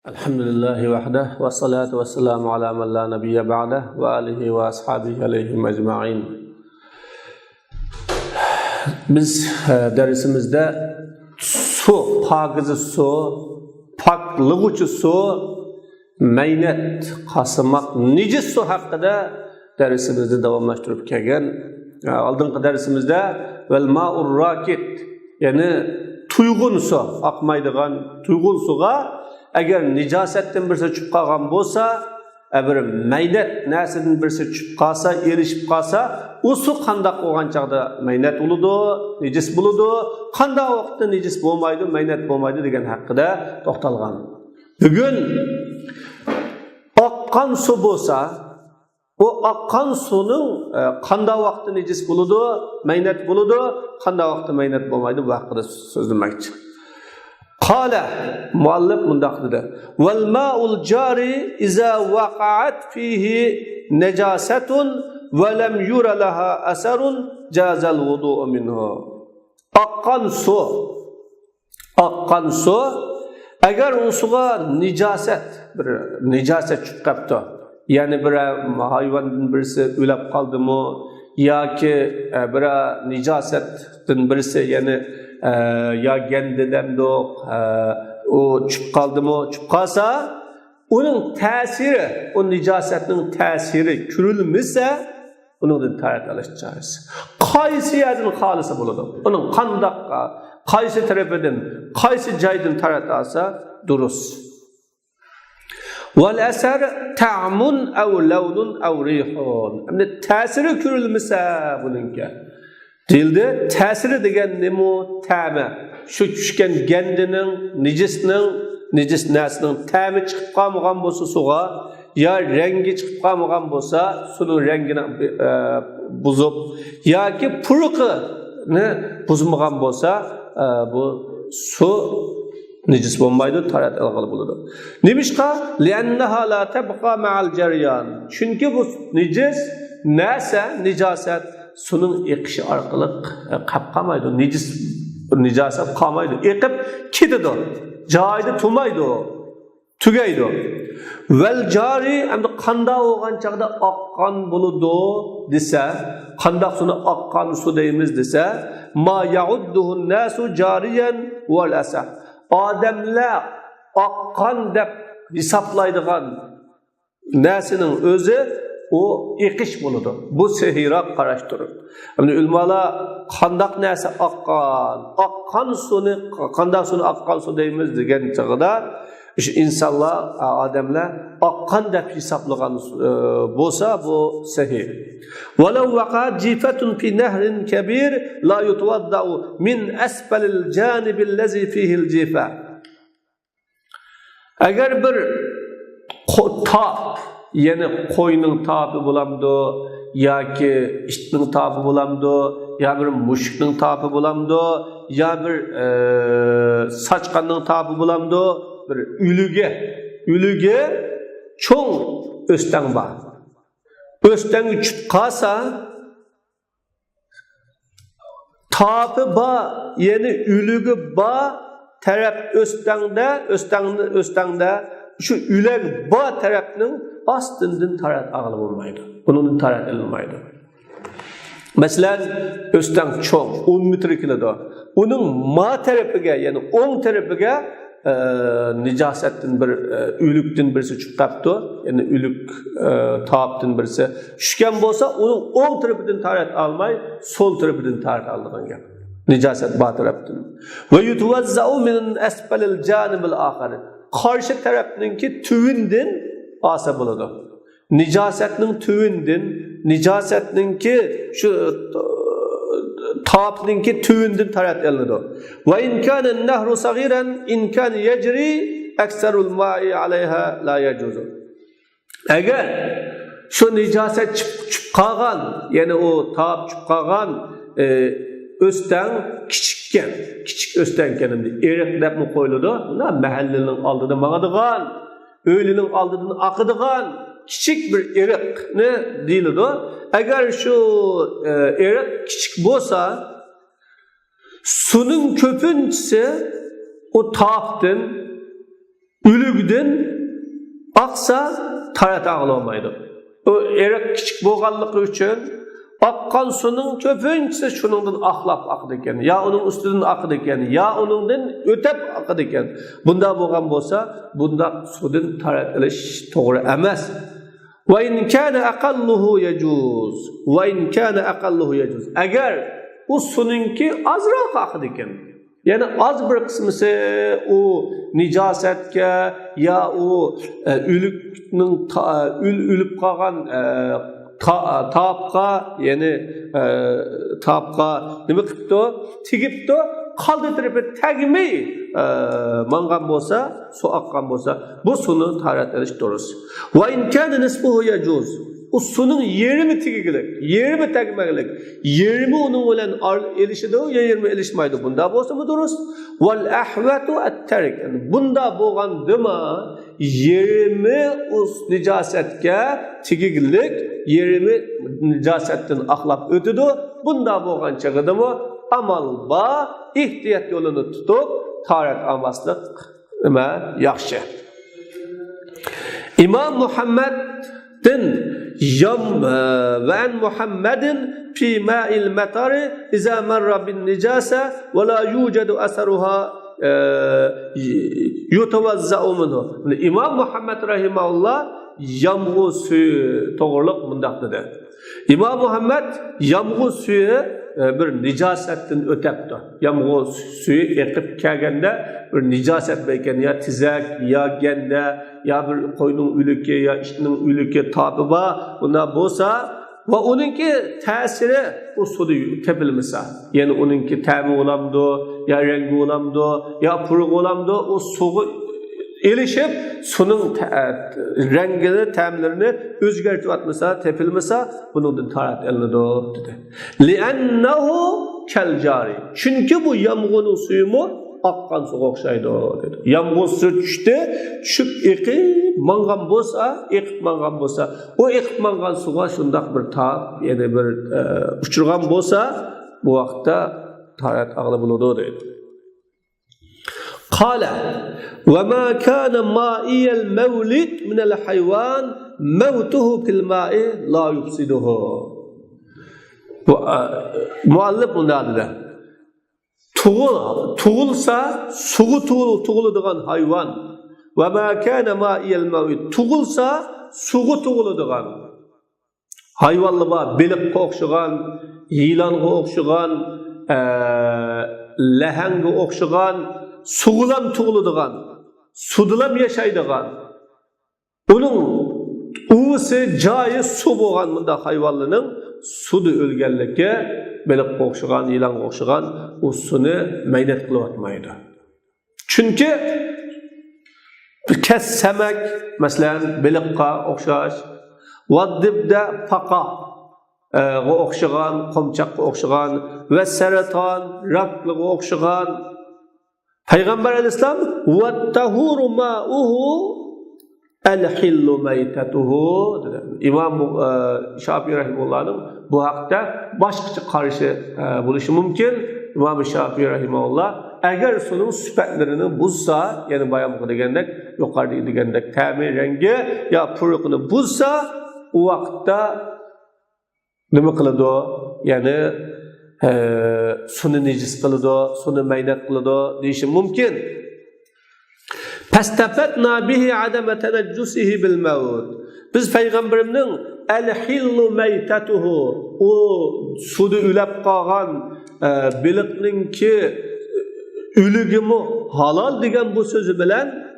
Elhamdülillahi vahdah ve salatu ve selamu ala men la nebiyye ba'dah ve alihi ve ashabihi aleyhim ecma'in. Biz dersimizde su, pakize su, paklıgıcı su, meynet, kasımak, nicis su hakkında dersimizde devamlaştırıp kelgen. Aldığınki dersimizde vel ma'ur rakit, yani tuygun su, akmaydıgan tuygun suga eğer nicasetten birisi çıkıp kalgan bolsa, bir meynet nersinden birisi çıkıp kalsa, erişip kalsa, o su kandak olgan çağda meynet oludu, nicis buludu, kandak vakitte nicis bolmaydı, meynet bolmaydı degen hakkında toxtalgan. Bugün akkan su bolsa, o akkan sunun kandak vakti nicis buludu, meynet buludu, kandak vakti meynet bolmaydı bu hakkında sözlemek için. Kale muallif mundaq dedi. Vel ma'ul cari iza vaqa'at fihi necasetun ve lem yura laha eserun cazal vudu'u minhu. Akkan su eğer o suga nicaset çıkıptı, yani bir hayvanın birisi ölüp kaldı mı, ya ki bir nicasetin birisi, yani ya kendiden de o çıkıp kaldı mı, çıkıp kalsa, onun tesiri, o nicasetin tesiri kürülmüşse, onun tarat alışacağız. Kaysi yerden halısı buludu. Onun kandakka, kaysi tarafından, kaysi caydan tarat alsa, duruz. Vel eser ta'mun ev levnun ev rihun. Yani tesiri kürülmüşse bununki. Dilde tesiri degen nemu ta'me. Şu düşken kendinin, nicis nesinin ta'mi çıkıp kalmagan bolsa suğa, ya rengi çıkıp kalmagan bolsa sunun rengini buzup, ya ki purukını buzmagan bolsa bu su nicis bolmaydı, tarat algalı buludu. Nimişka? Li'enneha la tebqa ma'al ceryan. Çünkü bu nicis nicaset sunun ekşi arkalık kapkamaydı. Nicaset kamaydı. Ekip kitidu. Caydı tumaydı. Tügeydi. Vel cari hem de kanda olgan çağda akkan buludu dese, kandak sunu akkan su deyimiz dese, ma ya'udduhun nasu cariyen vel esah. Ademler akkan dep hesaplaydıgan nesinin özü o ikiş buludu. Bu sehira karıştırır. Yani ülmala kandak nesi akkan sunu, kandak sunu akkan su deyimiz degen çağda işte insanlar, ademler akkan dep hesaplagan bolsa bu sehir. Velev vaqa'at cifetun fi nehrin kebir la yutvadda'u min esfalil canibillezi fihil cife. Eğer bir tap, yani koyunun tabi bulamdı, ya ki iştinin tabi bulamdı, ya bir muşukның tabi bulamdı, ya bir saçkanның tabi bulamdı, bir ülüge çoğun östen var. Östen üçüp kalsa tabi ba, yani ülüge ba taraf östende şu ülek ba tarafının astından tarat ağlı olmaydı. Bunun tarat edilmeydi. Mesela östen çoğun 10 metre kiloda. Onun ma tarafıga, yani 10 tarafıga nicasetten bir ülükten birisi çıkıptı. Yani ülük taaptın birisi. Şüken bolsa onun 10 tarafından tarat almay, sol tarafından tarat aldığın gap. Nicaset ba tarafından. Ve yutuvazza'u min esfalil canibil ahari. Karşı tarafınınki tüvünden asa buludu. Nicasetinin tüvünden, nicasetninki şu taapninki tüvünden tarat elinidu. Ve inkânen nehru sagiren inkân yecri ekserul ma'i aleyha la yecuzu. Eğer şu nicaset çıp kalgan, yani o taap çıp kalgan östen küçük östen kenimdi. Erik dep mi koyuludu? Buna mahallenin aldığını mağadıgan, öğlenin aldığını akıdıgan küçük bir erik ne değildi? Eğer şu erik küçük bolsa, sunun köpüncüsü o taaptın ülügden aksa tarat ağlamaydı. O erek küçük boğallığı için akkan sunun köpüncesi şunundan ahlap akıdı eken, ya onun üstünden akıdı eken, ya onundan ötep akıdı eken. Bunda boğan bolsa, bunda sudun tarat eliş doğru emez. وَاِنْ كَانَ اَقَلُّهُ يَجُوزُ وَاِنْ كَانَ اَقَلُّهُ يَجُوزُ Eğer o sununki azrak akıdı eken, yani az bir kısmısı o nicasetke ya o ülüknün ülüp kalan taapka yani taapka nima qilibdi tigibdi qoldirib tagmay mangan bolsa su aqqan bolsa bu suni tarat edish durust va in kana nisbuhu yajuz o sunun yerimi tigigilik yerimi tagmagilik yerimi onun bilan elishidi yerimi elishmaydi bunda bolsa mı durust val ahwatu at-tarik bunda bo'lgandimi yerimi us nijasetga tigigilik yerimi nijasetdan aqlab o'tidi bunda bo'lgan chig'idimi amal ba ehtiyot yo'lini tutib tarat olmaslik nima yaxshi İmam Muhammad'in ve en Muhammedin fi ma'il metari iza marra bin nicasa ve la yucedu asaruha yutavazza'u minhu. İmam Muhammed rahimahullah yağmur suyu doğruluk mundaq dedi. İmam Muhammed yağmur suyu bir nicasetten ötepti. Yağmur suyu ekip kelgende bir nicaset beyken ya tizek ya gende ya bir koyunun ülüke ya işinin ülüke tabi var. Buna bolsa ve onunki tesiri o suda tepilmese. Yani onunki temi olamdı ya rengi olamdı ya puruk olamdı o suyu elişip sunun rengini, temlerini özgertip atmasa, tepilmese bunun tarat elinidi dedi. Li'ennehu kel cari. Çünkü bu yağmurun suyu mu akkan suya okşaydı dedi. Yağmur suyu düştü, düşüp ekip mangan bolsa, o ekip mangan suya şundak bir taat, yani bir uçurgan bolsa bu vakitte tarat ağlı buludu dedi. قال وما كان مائي المولد من الحيوان موته في الماء لا يفسده muallif bunda dedi tuğulsa suğu tuğuluduğun hayvan ve ma kana ma'iyel mevlid tuğulsa suğu tuğuluduğun hayvanlı var belik okşugan yılanı okşugan lehengi okşugan suğulam tuğuluduğun, sudulam yaşaydıgan, onun uvusu, cayı su boğan bunda hayvanlının sudu ölgenlikке, belik okşugan, yılan okşugan, o sunu meynet kılıp atmaydı. Çünkü kessemek, mesela belikka okşaş, vaddibde faka okşugan, komçakka okşugan, ve seratan, raklı okşugan, Peygamber Aleyhisselam وَالتَّهُورُ مَاءُهُ الْحِلُّ مَيْتَتُهُ dedi. İmam Şafii Rahimullah'ın bu hakta başkaça karşı buluşu mümkün. İmam Şafii Rahimullah eğer sunun süpetlerini buzsa yani bayan degendek yukarıda degendek temi rengi ya purukunu buzsa o vakta ne kılıdı yani sunu necis kılıdı, sunu meynet kılıdı deyişim mümkün. Pestafetna bihi ademe teneccusihi bil mevud. Biz Peygamberimnin el-hillu meytetuhu o sudu ülep kalan bilikninki ülügümü halal degen bu sözü bilen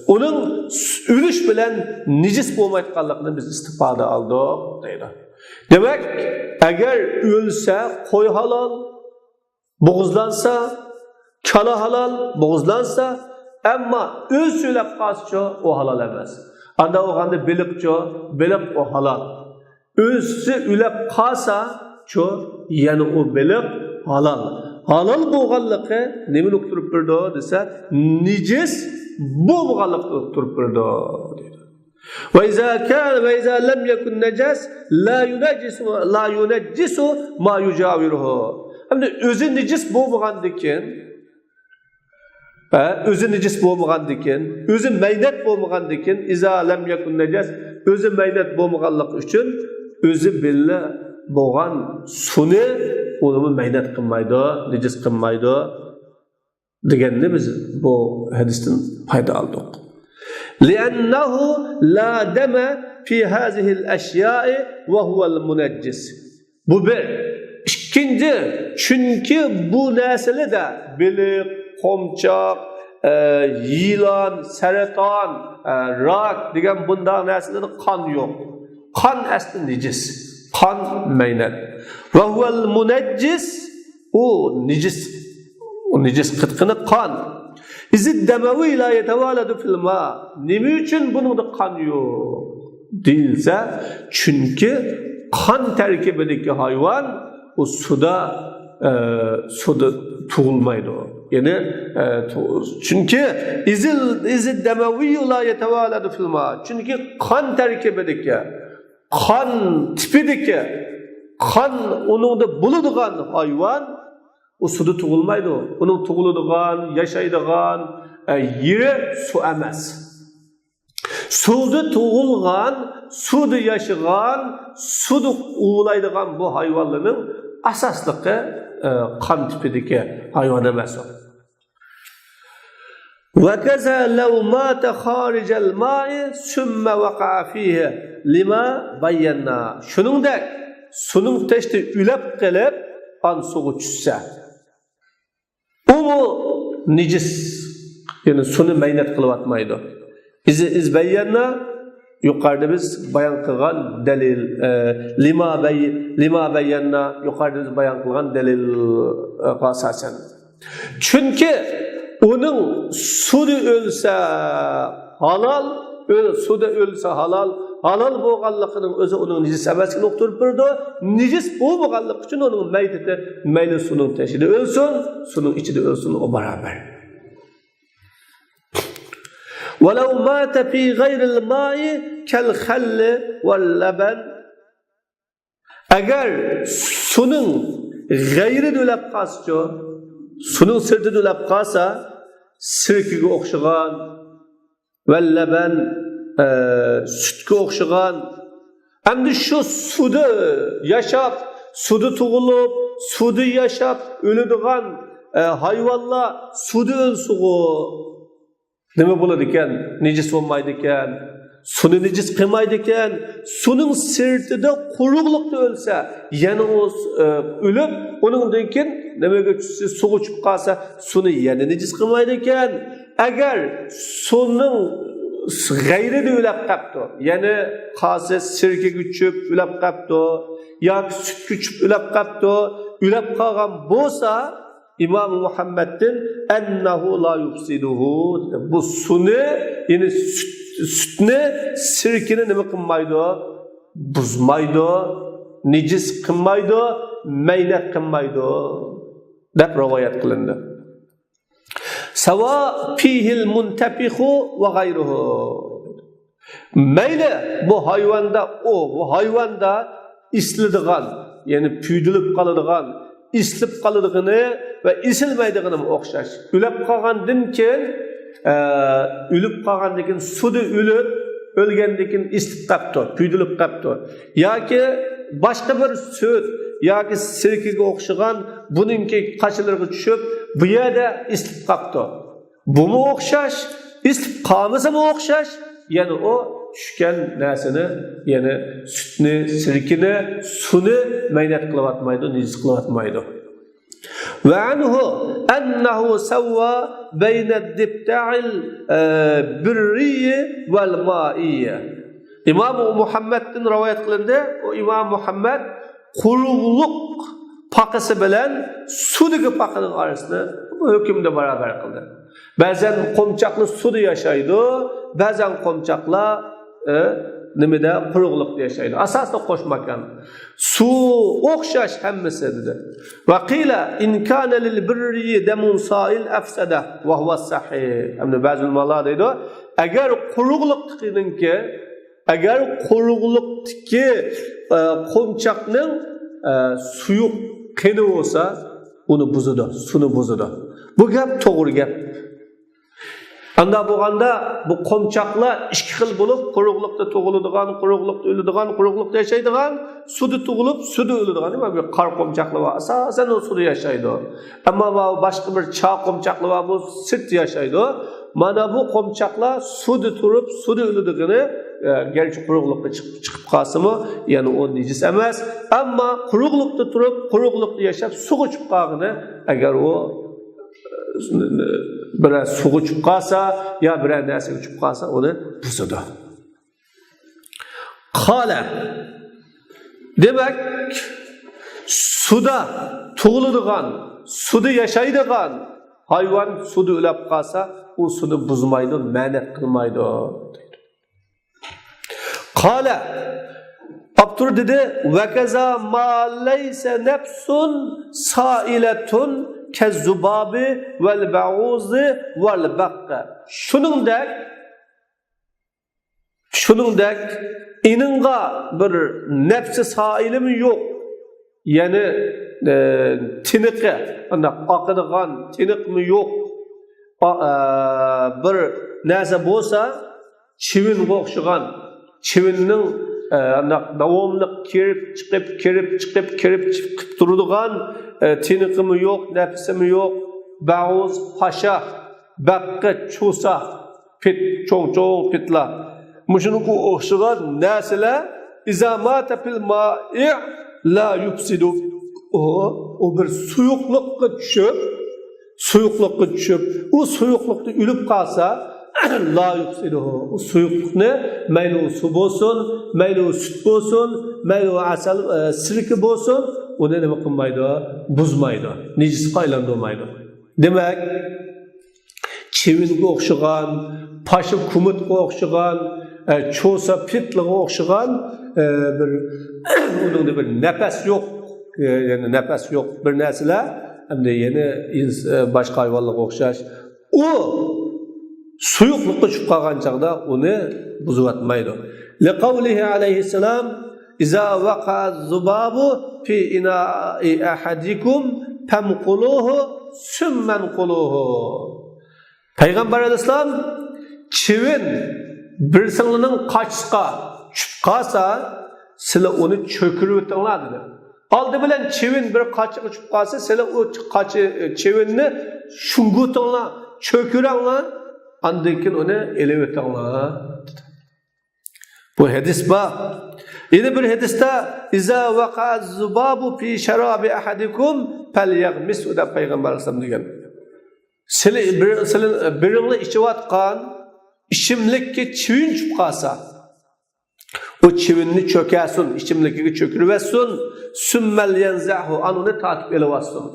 onun ülüş bilen necis bolmaytkanlıkını biz istifade aldık deydi. Demek eğer ölse koy halal, boğuzlansa, kala halal, boğuzlansa ama öz söylep kalsa o halal emez. Anda o kanda belik o halal. Özsü ülep kalsa yani o belik halal. Halal boğallıkı nemin okturup birdi dese nicis boğallıkı okturup birdi. وإذا لم يكن نجس لا ينجس ما يجاوره. Hem de özü necis boğandıkken Özü necis bo'lmagandikin, özü meynat bo'lmagandikin, iza lam yakun nejas, özü meynat bo'lmaganlik uchun özü billa bo'lgan suni uni meynat qilmaydi, necis qilmaydi deganni biz bu hadisdan foyda oldik. Li'annahu la dama fi hazihi al-ashya'i wa huwa al-munajjis. Bu bir. İkinci, çünkü bu nesli de bilik, komçak, yılan, seratan, rak degan bunda neslerde kan yok. Kan asli necis. Kan meynat. Ve huvel munajjis, o necis. O necis kıtkını kan. İzid demevi la yetevaladu fil ma. Nimi için bunun da kan yok? Değilse, çünkü kan terkibindeki hayvan o suda tuğulmaydı o. Yani çünkü izid demevi la yetevaladu fil ma. Çünkü kan terkibindeki, kan tipideki, kan onun da buluduğun hayvan o suda tuğulmaydı o. Onun tuğuluduğun, yaşaydığı yeri su emez. Suda tuğulgan, suda yaşayan, suda uğulaydıgan bu hayvanların asaslıkı kan tipideki hayvan emez o. وَكَذَا لَوْ مَاتَ خَارِجَ الْمَاءِ ثُمَّ وَقَعَ فِيهِ لِمَا بَيَّنَّا. Şuningdek, sunun teşti ülep gelip an suğu düşse. O mu necis? Yani sunu meynat kılıp atmaydı. İz beyanna yukarıda biz bayan kılgan delil lima beyanna yukarıda biz bayan kılgan delil asasen. Çünkü onun suda ölse halal, suda ölse halal bo'lganligining o'zi uning necis emasligini uqtirib berdi. Necis bo'lganlik uchun uning maydati mayli suning tashida o'lsin, suning ichida o'lsin o barabar. وَلَوْ مَاتَ فِي غَيْرِ الْمَاءِ كَالْخَلِّ وَاللَّبَنِ. Eğer sunun gayri dölep qalsa, sunun sirti dölep qalsa, sirkiga o'xshagan vallaban sütke o'xshagan endi shu suda yashab, suda tug'ilib, suda yashab o'ladigan hayvonlar suda o'lsig'i nima bo'ladi ekan? Necis bo'lmaydi ekan, suni necis qilmaydi ekan, suning sirtida quruqlikda o'lsa, yana o o'lib, uningdan keyin nimaga tushsa, suvga tushib qolsa, suni yana necis qilmaydi ekan. Agar suning g'ayrida o'lab qapti, ya'ni qasi sirkaga tushib o'lab qapti yoki sutga tushib o'lab qapti, o'lab qolgan bo'lsa, İmam Muhammed'in ennehu la yufsiduhu, bu suni yani sütni sirkini nima qilmaydi? Buzmaydi, necis qilmaydi, meynat qilmaydi deb rivoyat qilindi. Sava fihil muntafihu va g'ayruhu. Mayli bu hayvonda isladigan, ya'ni püydülüp qaladigan, islib qalıdığını ve isilmeydiğini o'xshash. Ülüp qalgandan keyin, ülüp qalgandan keyin suda ülüp, ölgenden keyin islib qapti, püydülüp qapti. Yoki boshqa bir süt yoki sirkiga o'xshagan buningki qachilarga tushib, bu yerda islib qapti. Bumi o'xshash, islib qolmasa mu o'xshash? Yani o tushgan narsani, ya'ni sutni, sirkini, suni meynat qilib atmaydi, necis qilib atmaydi. Va anhu annahu sawwa bayna ad-dibta'il birri wal ma'iyya. İmam Muhammed'in rivoyat qilindi. O İmam Muhammed quruqliq paqisi bilan sudagi paqining orasini bu hukmda barobar qildi. Ba'zan qo'mchoqli suda yashaydi, ba'zan qo'mchoqlar nimada quruqliqda yashaydi. Asosda qo'shmakan. Su o'xshash hammasi dedi. Va qila in kana lil birri damun sa'il afsada wa huwa sahih. Hamda ba'zi ulamalar deydi, agar quruqliqdagi qo'mchoqning suyuq qini bo'lsa, uni buzadi, suni buzadi. Bu gap to'g'ri gap. Anda bo'lganda bu qo'mchoqlar ikki xil bo'lib, quruqlikda tug'iladigan, quruqlikda o'ladigan, quruqlikda yashaydigan, suvda tug'ilib, suvda o'ladigan. Nima bu qor qo'mchoqlar bor, asosan u suvda yashaydi. Ammo boshqa bir cha qo'mchoqlar bor, bu sirtda yashaydi. Mana bu qo'mchoqlar suvda turib, suvda o'ladigani, gerçi quruqlikda chiqib qolsa-mu, ya'ni o nejis emas. Ammo quruqlikda turib, quruqlikda yashab, suvga chiqib qolgani, agar o biraz suğu çıkıp kalsa ya biraz neresi çıkıp kalsa onu buzdu. Kale demek suda tuğuluduğun, suda yaşaydıgan hayvan suda ölüp kalsa o suda buzmaydı, menet kılmaydı. Kale Abdur dedi ve keza ma leyse nefsun sailetun kezzubabi vel ba'uzi vel bakka. Şuningdek ininga bir nefsi sailimi yok. Yani tiniqi, aqadigan tiniqmi yok. Bir narsa bo'lsa, chivinga o'xshagan, chivinning davomli kirib chiqib turadigan tiniqimi yok, nefsimi yok, bağız, paşa, bakka, çusa, pit, çoğ pitla. Muşunun oxşuğan nesile, izamata pil ma'i la yupsidu. O bir suyuqlıqqa düşüp, o suyuqlıqda ülüp kalsa, la yupsidu. O suyuqlıqni, meyli su bolsun, meyli süt bolsun, meyli asal, sirki bolsun, o ne demek kılmaydı? Buzmaydı. Necis aylandırmaydı. Demek çivinge okşagan, paşı kumutga okşagan, çoğsa pitliğe okşagan onun bir nefes yok. Yani nefes yok bir nesile hem de yeni başka hayvanlığa okşaş. O suyuqlıqqa çıkıp kalgan çağda onu buzuvatmaydı. Lekavlihi aleyhisselam İza vaka zubabu fi ina'i ahadikum pemkuluhu sümmen kuluhu. Peygamber Aleyhisselam çivin birisinin kaçsa çıkıp kalsa sile onu çökürüp ötüyorlar dedi. Aldı bilen çivin bir kaçıp çıkıp kalsa sile o çivinni şungu ötüyorlar, çökürüyorlar, andayken onu ele ötüyorlar. Bu hadis var. Yine bir hadiste İza vaka zubabu fi şerabi ahadikum felyagmis o da Peygamber Aleyhisselam degan. Birinli içip atkan içimlikki çivin çıkıp kalsa o çivinni çökersin, içimlikki çökürüversin, sümmel yenzahu anını takip elevatsın.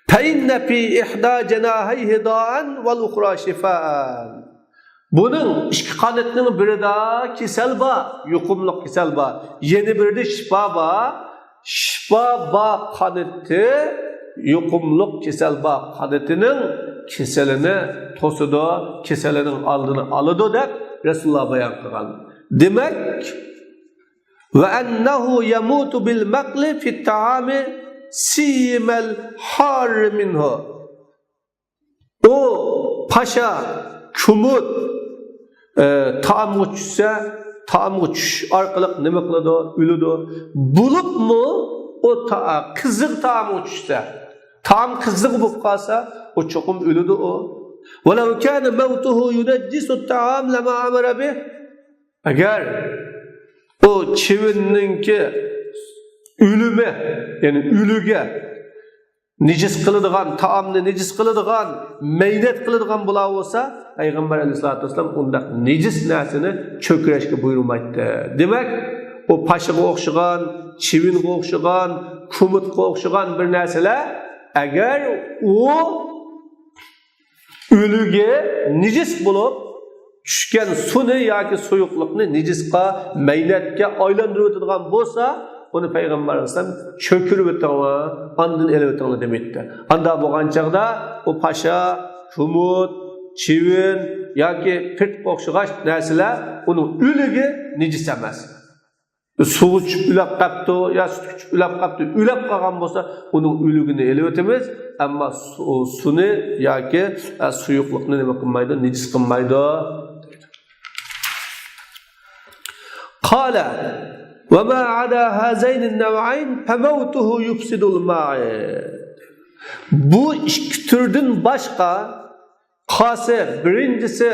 Feinne fi ihda cenahayhi da'an vel ukhra şifaan. Bunun iki kanatının biri daha kisel ba, yukumluk kisel ba. Yeni biri de şifa ba. Şifa ba kanatı, yukumluk kisel ba kanatının kiselini tosudu, kiselinin aldığını alıdı da Resulullah bayan kılan. Demek ve ennehu yemutu bil mekli fit ta'ami simel har minhu. O paşa, kumut, taam uçsa, taam uç arkalık ne kıldı, ülüdü. Bulup mu o kızık taam uçsa, taam kızık bulup kalsa o çokum ülüdü o. وَلَوْ كَانَ مَوْتُهُ يُنَجِّسُ التَّعَامْ لَمَا عَمَرَ بِهِ. Eğer o çivinninki ülüme, yani ülüge necis kılıdığan, taamni necis kılıdığan, meynet kılıdığan bula olsa Peygamber Aleyhisselatü Vesselam onda necis nersini çöküreşke buyurmaydı. Demek o paşıga okşagan, çivinge okşagan, kumutga okşagan bir nerseler eğer o ülüge necis bulup düşken suni yoki suyuqliqni nejisqa, meynetga aylantirib o'tadigan bo'lsa, uni Payg'ambar Aleyhisselam cho'kirib o'tadilar, andin elib o'tadilar demoqda. Anda bo'lgan chaqda u pasha, kumut, chivin yoki pirt o'xshagan narsalar uni o'ligi nejis emas. suv ichib ulab qapti, yo sut ichib ulab qapti, ulab qolgan bo'lsa, uning o'ligini elib o'tamiz, ammo suvni yoki suyuqlikni nima qilmaydi, nejis qilmaydi. Qala va ma ada hazayn an-naw'ayn famawtuhu yufsidul ma'i. Bu ikki turdan boshqa qasi birinchisi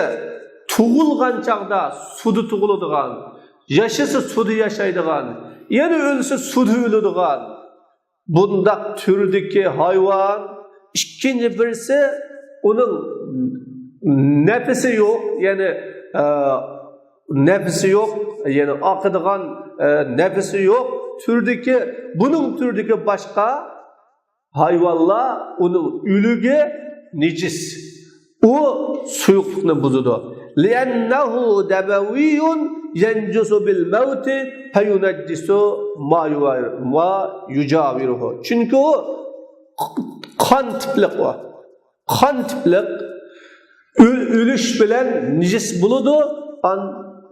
tug'ilgan chaqda suvda tug'iladigan, yashasa suvda yashaydigan, yana o'lsa suvda o'ladigan bundaq turdagi hayvon. Ikkinchi birisi uning nafsi yo'q, ya'ni nafsi yo'q, ya'ni oqadigan nafsi yo'q turdagi, buning turdagi boshqa hayvonlar uning o'ligi nejis. U suyuqlikni buzadi. Li'annahu dabawiyyun yanjusu bil mauti fayunajjisu ma yujawiruhu. Chunki u qon tipliq o. Qon tipliq o'lish bilan nejis bo'ladi.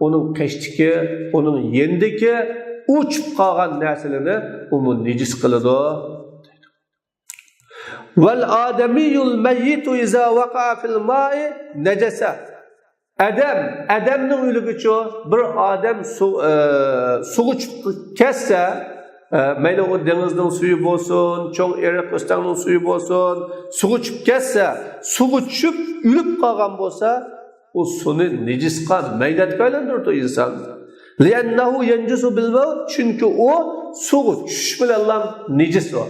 Uning qeshtiki, uning yendiki uchib qolgan narsalarni u nejis qiladi. Vel adamiyul meyyitu iza vaqa'a fil ma'i necese. Adamning o'ligi bir odam suv ichib ketsa, mayli u dengizning suvi bo'lsin, cho'ng eriq o'stamning suvi bo'lsin, suv ichib ketsa, suv ichib o'lib qolgan bo'lsa, u suvni nejisqa maydatga aylantiradi inson. Li'annahu yanjusu bil maut, chunki u suv ichish bilan nejis o.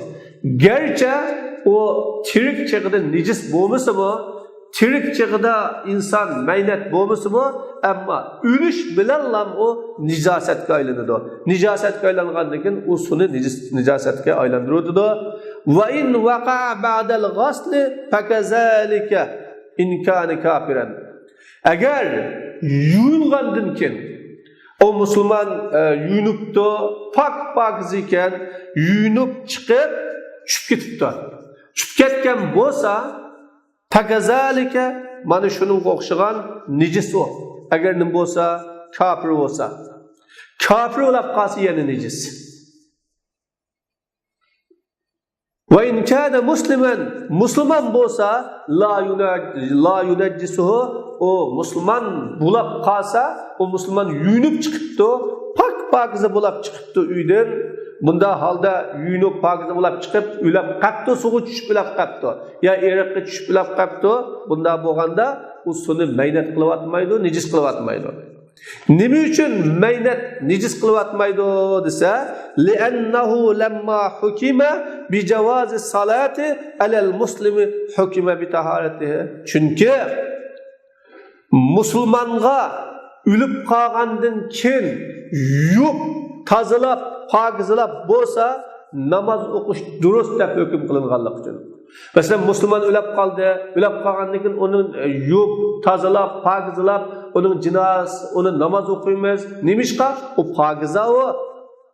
Gerçi o tirik çağda necis bo'lmasa mı, tirik çağda insan maynet bo'lmasa mı, ama ölüş bilan o nijasetga aylanadi. Nijasetga aylangandan keyin u suvni nijasetga aylantiradi. Va in waqa'a ba'dal ghasl fakazalika in kana kafiran. Agar yuyulgandan keyin o musulmon yuyunibdi, pak ekan, yuyunib chiqib tushib ketibdi. Tushib ketgan bo'lsa, fakazalika mana shuning o'xshagan nejis o. Agar nim bo'lsa, kafir bo'lsa. Kafir bo'lib qolsa yana nejis. Va in kana musliman, musulmon bo'lsa la yunajjisuhu, o musulmon bo'lib qolsa, o musulmon yuyunib chiqibdi, pak bo'lib chiqibdi uydan. Bunda halda yuyunib pakiza bo'lib chiqib, ulab qapti, suvga tushib ulab qapti. Ya eriqqa tushib ulab qapti. Bunda bo'lganda u suvni maynat qilyapmaydi, nejis qilyapmaydi. Nima uchun maynat nejis qilyapmaydi desa, li'annahu lamma hukima bi jawazi salati alal muslimi hukima bi taharatihi. Chunki musulmonga o'lib qolgandan keyin yuvib, tozalab, pokizalab bo'lsa, namoz o'qish durust deb hukm qilinganlik uchun. Masalan, musulmon o'lib qoldi, o'lib qolgandan keyin uni yuvib, tozalab, pokizalab, uning jinoz, uni namoz o'qiymiz. Nimishqa? U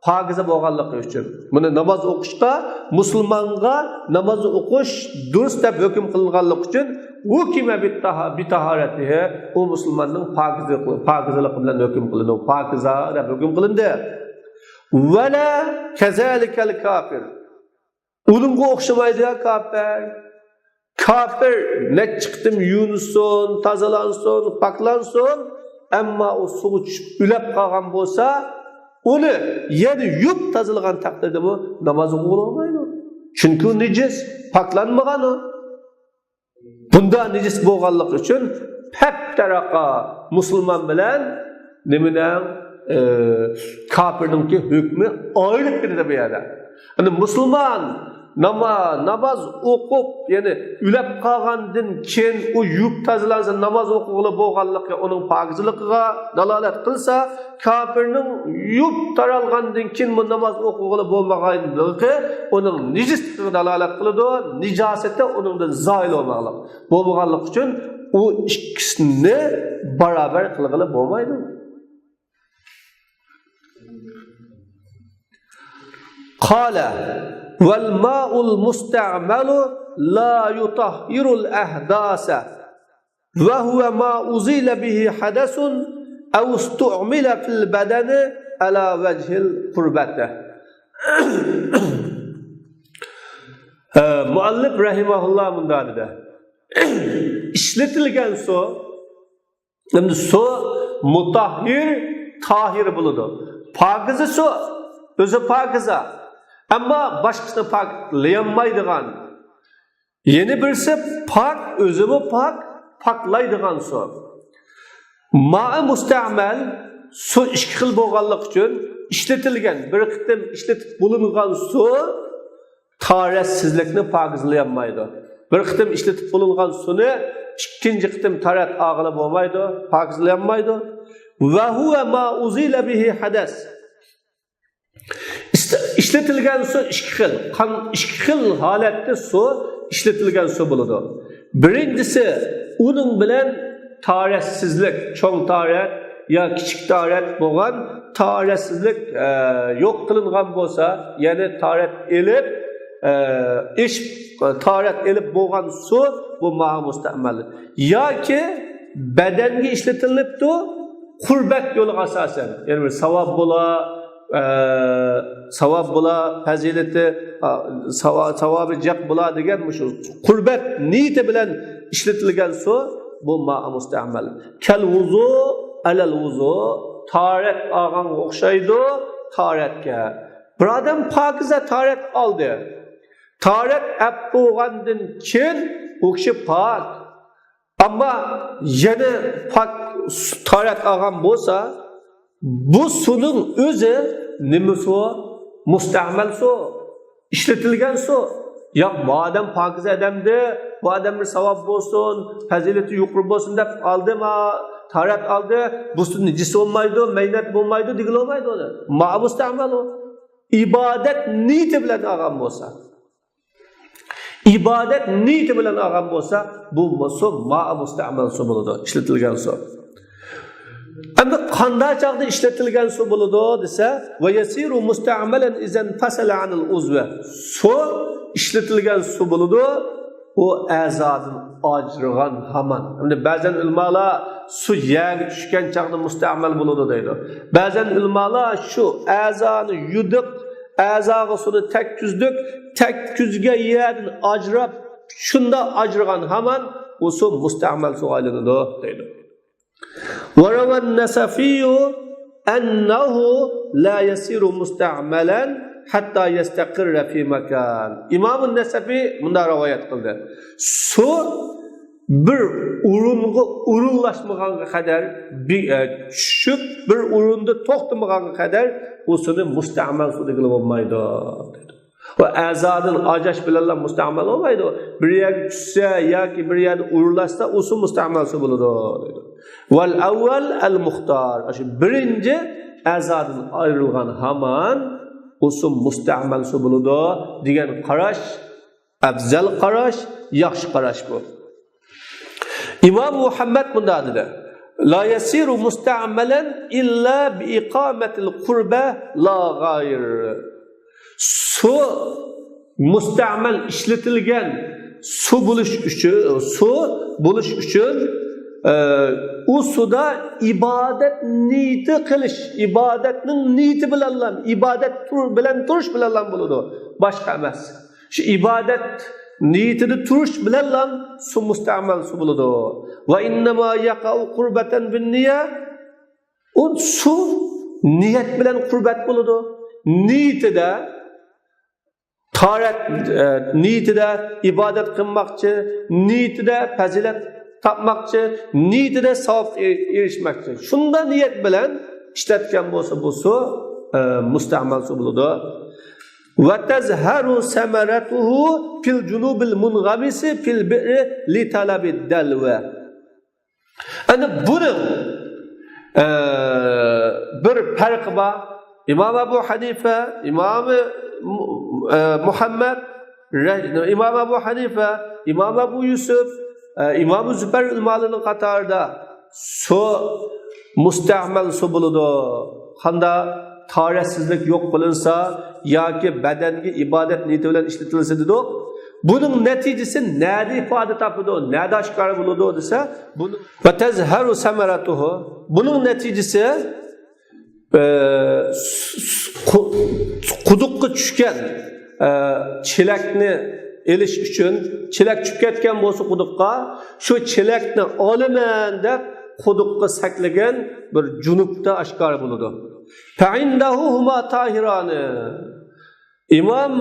pokiza bo'lganligi uchun. Buni namoz o'qishga, musulmonga namoz o'qish durust deb hukm qilinganlik uchun hukima bi taharatihi, u musulmonning pokizaligi bilan hukm qilindi. Pokiza deb hukm qilindi. Vela kezalikal kafir. Uningga o'xshamaydi kafir. Kafir ne chiqdim yunsun, tozalansin, poklansin, ammo u suv ichib ulab qolgan bo'lsa, uni yana yub tozalagan taqdirda bu namoz o'qiolmaydi. Chunki u nejis, poklanmagan u. Bunda nejis bo'lganligi uchun hep taraqa musulmon bilan nimadan kafirninki hükmü ayrı bir de bir yerde. Yani musulmon namoz o'qib, ya'ni ulab qolgandan keyin u yuvib tozalansa namoz o'qig'ili bo'lganligi uning pokizligiga dalolat qilsa, kafirning yuvib taralgandan keyin bu namoz o'qig'ili bo'lmaganligi uning nejisligiga dalolat qiladi. Nijosati uningdan zoil bo'lmaganligi uchun u ikkisini barobar qilg'ili bo'lmaydi. Qala vel ma'ul musta'malu la yutahhirul ahdasa ve huve ma uzila bihi hadasun ev istu'mila fil bedeni ala vechil kurbete. Muallif rahimahullah bundan dedi. İşletilgen su, şimdi su mutahhir, tahir buludu. Pakize su, özü pakize. Ama başkasına paklayamaydığan. Yeni birisi pak, özümü paklaydıgan su. Ma'i müstamel su ikki xil bo'lganlik uchun ishlatilgan, bir qitim ishlatib bo'lingan su taharetsizlikni pokizlayolmaydi. Bir qitim ishlatib bo'lingan suni ikkinchi qitim taharet og'ilib bo'lmaydi, pokizlayolmaydi. Va huwa ma uzila bihi hadas. İşletilgan su ikki xil holatda su işletilgan su bo'ladi. Birinchisi uning bilan taharetsizlik, cho'ng taharet ya kichik taharet bo'lgan taharetsizlik yo'q qilingan bo'lsa, ya'ni taharet elib taharet elib bo'lgan su bu ma'i mustamal. Yoki badanga ishlatilibdi qurbat yo'li asosan, ya'ni bir savob bo'la, fazilati savobi jaq bo'la degan shu qurbat niyati bilan ishlatilgan su bu ma'i mustamal. Kal vuzu alal vuzu, taharet olganga o'xshaydi taharetga. Bir odam pokiza taharet oldi. Taharet olib bo'lgandan keyin u kishi pok. Ammo yana pok taharet olgan bo'lsa, bu suning o'zi nima su? Mustamal su, ishlatilgan su. Yo'q, bu odam pokiza odamdi, bu odam bir savob bo'lsin, fazilati yuqori bo'lsin deb oldimi, taharet oldi, bu su najis bo'lmaydi, maynat bo'lmaydi, degil olmaydi uni. Ma mustamal u. İbadet niyati bilan olgan bo'lsa, ibadet niyati bilan olgan bo'lsa, bu su ma mustamal su bo'ladi, ishlatilgan su. Endi qanday chaqda ishlatilgan su bo'ladi desa, va yasiru musta'malan izan fasala anil uzva. Su ishlatilgan su bo'ladi, o a'zodan ajrigan hamon. Endi ba'zan ulamalar su yerga tushgan chaqda musta'mal bo'ladi deydi. Ba'zan ulamalar shu a'zoni yudiq, a'zoga suni takkuzga yerdan ajrab, shunda ajrigan hamon o su musta'mal su aylanadi deydi. وروى النسفي أنه لا يصير مستعملا حتى يستقر في مكان. İmam Nesefi bunda rivayet kıldı. Su bir urunga urunlaşmaganga kadar tushib bir urunda to'xtamaganga kadar u suni mustamal su degili bo'lmaydi. Va azodan ajash bilan mustamal bo'lmaydi. Bir yerga tushsa yoki bir yerda urulashsa u su mustamal su bo'ladi deydi. Val avval al muxtar. Shu birinchi azodan ayrilgan hamon u su mustamal su bo'ladi degan qarash afzal qarash, yaxshi qarash bu. İmam Muhammed bunda dedi. La yasiru musta'malan illa bi iqamatil qurba la gayr. Su mustamal ishlatilgan su bo'lish uchun u suda ibodat niyati qilish, ibodatning niyati bilan, ibodat bilan turish bilan bo'ladi, boshqa emas. Shu ibodat niyatida turish bilan su mustamal su bo'ladi. Va innama yaqa'u qurbatan bin niyya. U su niyat bilan qurbat bo'ladi. Niyatida taharet, niyatida ibodat qilmoqchi, niyatida fazilat tapmoqchi, niyatida savob erishmoqchi. Shunda niyat bilan ishlatgan bo'lsa bu su mustamal su bo'ladi. Va tazharu samaratuhu fil junubil munghamisi fil bi'ri li talabid dalwa. Ana buning bir farqi bor. İmam Ebu Hanife, İmam Muhammed, İmam Ebu Hanife, İmam Ebu Yusuf, İmam Zübeyir ulamalarının qatarida su mustamal su bo'ladi. Qanda taharetsizlik yo'q qilinsa yoki badanga ibodat niyati bilan ishlatilsa dedi. Buning natijasi nada ifoda topadi, nada oshkor bo'ladi desa, buni va tazharu samaratuhu. Buning natijasi quduqqa tushgan chelakni elish uchun chelak tushib ketgan bo'lsa quduqqa shu chelakni olaman deb quduqqa saklagan bir junubda oshkor bo'ladi. Fa'indahu huma tahirani. İmam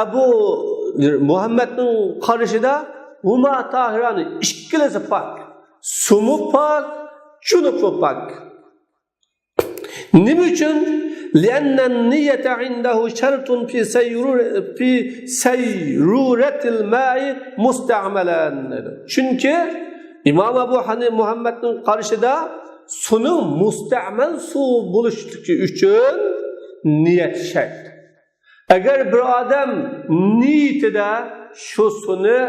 Abu Muhammed'in qarashida huma tahirani ikkilasi pak. Sumu pak, junubi pak. Nima uchun? Lianna an-niyyata 'indahu shartun fi sayruratil ma'i musta'malan. Chunki İmam Abu Muhammed'in qarashida suning musta'mal suv bo'lishligi uchun niyat shart. Agar bir odam niyatida shu suvni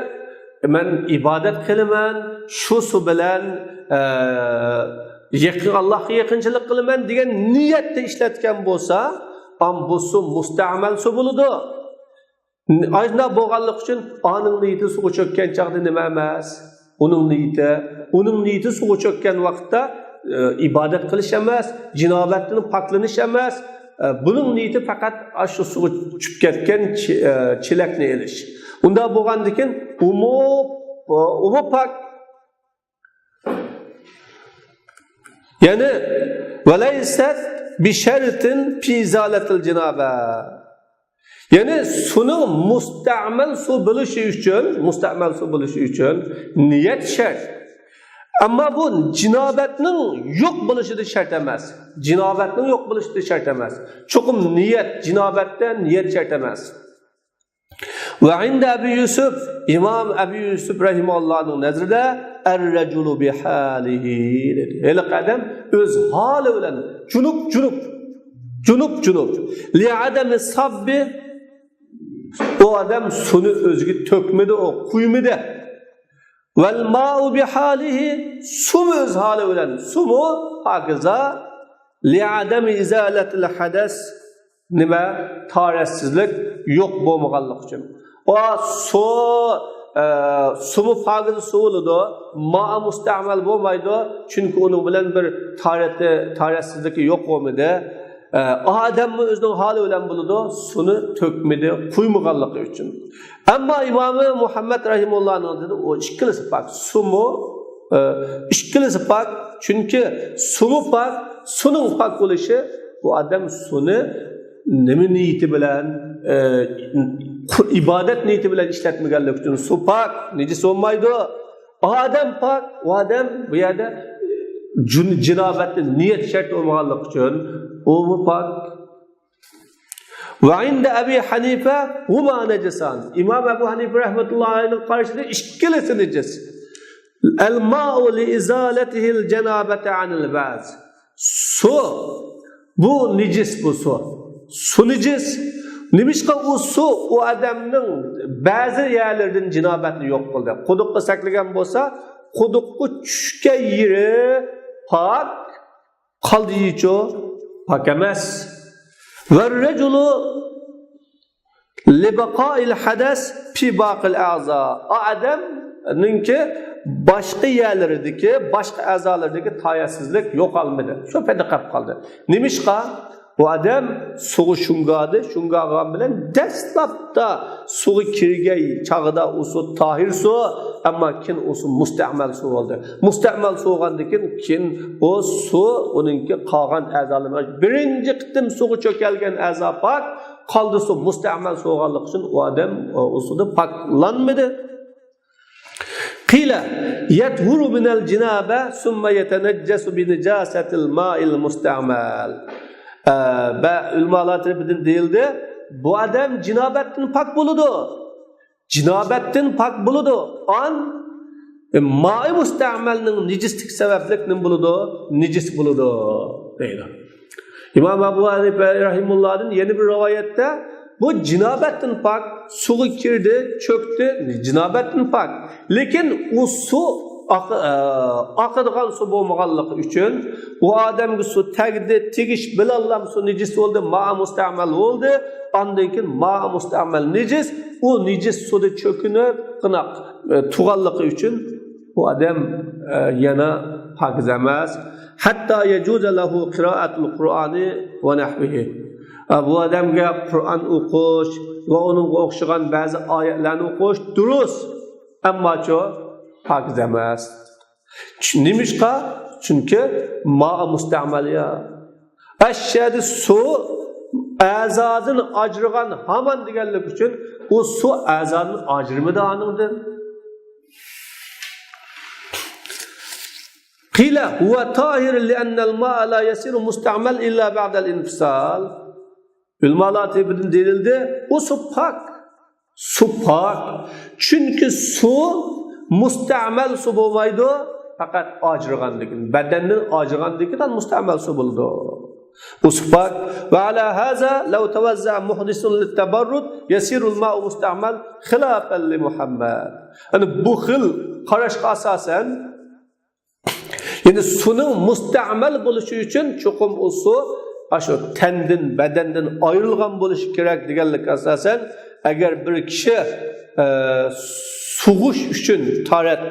men ibodat qilaman, shu suv bilan Allohga yaqinchilik qilaman degan niyatda ishlatgan bo'lsa, bu suv musta'mal suv bo'ladi. Ayna bo'lganlik uchun oning niyati suvga cho'kkan chaqda nima emas? Uning niyati suvga cho'kkan vaqtda ibodat qilish emas, jinobatdan poklanish emas. Buning niyati faqat shu suvga tushib ketgan chelakni elish. Unda bo'lgandikin umu pak. Yani velaysat bi shartin fi zalatil jinaba. Yani suning musta'mal suv bo'lishi uchun niyat shart. Amma bu jinobatning yo'q bo'lishida shart emas. Chuqum niyat jinobatda niyat shart emas. Va inda Abu Yusuf, İmam Abu Yusuf rahimahullohning nazarida ar-rajulu bi halihi dedi. Hali qadam o'z holi bilan junub li adami sabbi o adam suni o'ziga to'kmadi, o quymadi. Vel ma'u bi halihi suv o'z holi bilan sumu hokazo li adami izalatil hadas nima tarassizlik yo'q bo'lmaganlik uchun. O sumu fagiz suvuludi, ma'a musta'mal bo'lmaydi, chunki uning bilan bir tarassizlik yo'q bo'lmadi. Adamni o'zining holi bilan bo'ladi, suni to'kmadi, quymaganligi uchun. Ammo Imom Muhammad rahimahullohning dedi, o ikkilisi pak, ikkilisi pak, chunki suvi pak, suning pak bo'lishi bu odam suni nima niyati bilan ibodat niyati bilan ishlatmaganligi uchun suv pak, nejis bo'lmaydi. Odam pak, odam bu yerda jinobatni niyat shart bo'lmaganligi uchun u pak. Va inda Abi Hanifa huma najasan. Imom Abu Hanifa rahmatullohi alayhi qarashida ikkilasi najis. Al-ma'u li izalatihi al-janabati 'anil ba'z. Su bu najis bu su. Su najis. Nimishqa u su u odamning ba'zi yerlaridan jinobatni yo'q qildi. Quduqqa saklagan bo'lsa, quduqqa tushgan yeri pak, qoldiyicho pak emas. Va rajulu li baqa'il hadas fi baqil a'za. Odamninki boshqa yerlaridagi, boshqa a'zolardagi tayassizlik yo'qolmadi. Shu payda qolib qoldi. Nimishqa bu odam suvi shungagan bilan dastlabda suvi kirgan chog'ida u suv tahir suv, ammo keyin u suv musta'mal suv bo'ldi. Musta'mal suv bo'lgandan keyin o suv uninki qolgan a'zolar birinchi qitim suvga cho'kalgan a'zo pak, qoldi suv musta'mal suv bo'lganligi uchun u odam u suvda poklanmadi. Qila yathuru min al-jinaba summa yatanajjasu bi najasatil ma'il musta'mal. Ulamalar tarafidan deyildi, bu odam jinobatdan pok bo'ladi. Ma'i musta'malning nejislik sababli nim bo'ladi, nejis bo'ladi deydi. İmam Abu Hanifa rahimahullohning yana bir rivoyatda bu jinobatdan pok, suvga kirdi, cho'kdi, jinobatdan pok. Lekin u suv oqadigan suv bo'lmaganligi uchun u odamga suv tegish bilan suv nejis bo'ldi, ma'a musta'mal bo'ldi. Ondan keyin ma'a musta'mal nejis, u nejis suvda cho'kinib, qinoq tug'anligi uchun bu odam yana pokiz emas. hatta yecuze lehu kıraatul Kur'ani ve nahvihi. Bu adamga Qur'on o'qish va uning o'xshagan ba'zi oyatlarni o'qish durust, ammo cho pokiz emas. Nimishqa? Chunki ma'a musta'maliya. Ashshadi su azadın ajrıgan haman deganlik uchun u su azadın ajrimidi aningdir. Qila huwa tahir li'anna al-ma'a la yasiru musta'mal illa ba'da al-infisal. Ulamalar tebidin denildi, o su pak. Su pak. Çünkü su musta'mal su bo'lmaydi, faqat ajrıgandikin. Bedennin ajrıgandikidan musta'mal su bo'ldi. Usfak ve ala haza law tawazza muhdisun lit-tabarrud yasiru al-ma'u musta'mal khilafan li Muhammad. Yani bu xil qarashga asosan yani sunun musta'mal bo'lishi uchun cho'qim o su aşo tendin, bedenden ayrılgan bo'lishi kerak deganlik asosan agar bir kishi sug'ish uchun tarat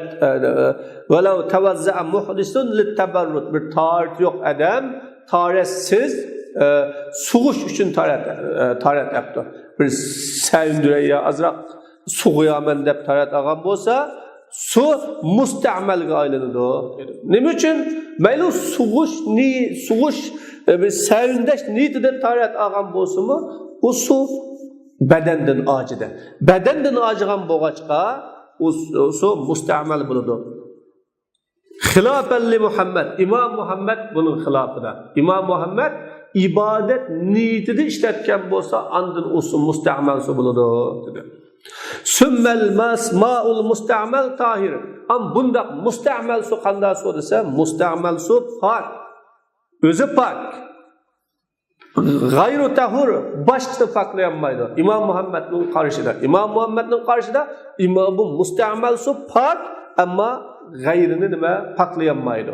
walau tawazza muhdisun lit-tabarrud bir tarat yo'q adam taratsiz sug'ish uchun tarat yaptı. Bir sevindiriya azroq sug'yaman deb tarat olgan bo'lsa, su musta'malga aylanadi. Nima uchun? Mayli sug'ish bir sevindash niyatida tarat olgan bo'lsa-mu, u su badandan ojida. Badandan ojigan bo'lg'achqa u su musta'mal bo'ladi. Xilafan li Muhammad. İmam Muhammad bunun xilafida. İmam Muhammad ibadet niyatida ishlatgan bo'lsa, andin usul musta'mal su bo'ladi dedi. Summel ma'ul musta'mal tahir. Am bundaq musta'mal su qanday su desa, musta'mal su pak. O'zi pak. G'ayru tahur boshqa paklayolmaydi. İmam Muhammadning qarshida. İmam Muhammadning qarshida bu musta'mal su pak, ammo g'ayrini nima paklayolmaydi.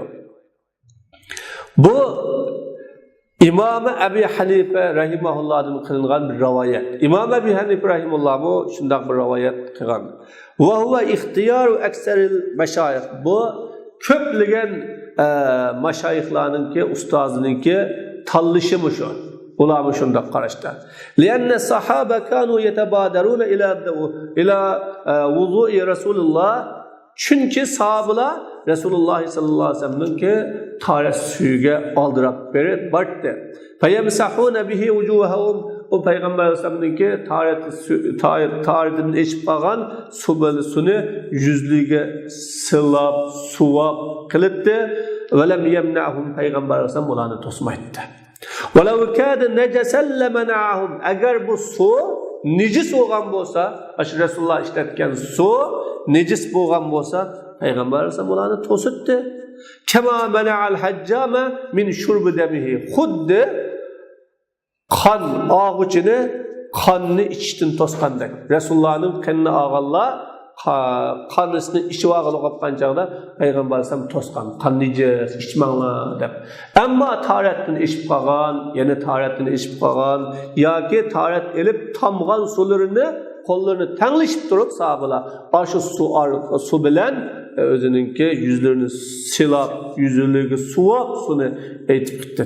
Bu İmam Ebu Hanife rahimahullohdan qilingan bir rivoyat. İmam Ebu Hanife rahimahulloh bu shunday bir rivoyat qilgan. Va huwa ixtiyoru aksaril mashayix. Bu ko'plagan mashayixlarninki, ustozininki tanlashimi shu. Ular shunday qarashda. Lianna sahaba kanu yatabadaruna ila wudu'i Rasulullah. Çünkü sahabeler Resulullah sallallahu aleyhi ve sellem'ninki tarat suyuga oldirab berib bordi. Fayamsahuna bihi wujuhahum. O Peygamber Aleyhisselam'ninki taratdan içib qolgan suvni yuzliga silab, suvab qilibdi. Ve lem yemna'hum Peygamber Aleyhisselam ularni to'smaydi. Ve law kana najasan lamana'hum. Agar bu su nejis bo'lgan bo'lsa, Resulullah ishlatgan su nejis bo'lgan bo'lsa, Peygamber Aleyhisselam ularni to'sitdi. Kama mana'al hajjama min shurbi damihi. Xuddi qon og'ichini qonni ichishdan to'sqandek. Resulullahning qonni og'anlar qonnisini ichib olib qolganchaqda Peygamber Aleyhisselam to'sqan. Qon nejis ichmanglar deb. Ammo taratdan ichib qolgan, yana taratdan ichib qolgan yoki tarat elib tomgan sularini qo'llarini tanglashib turib sahabalar shu su bilan o'zininki yuzlarini silab, yuzlariga suvab suni aytib ketdi.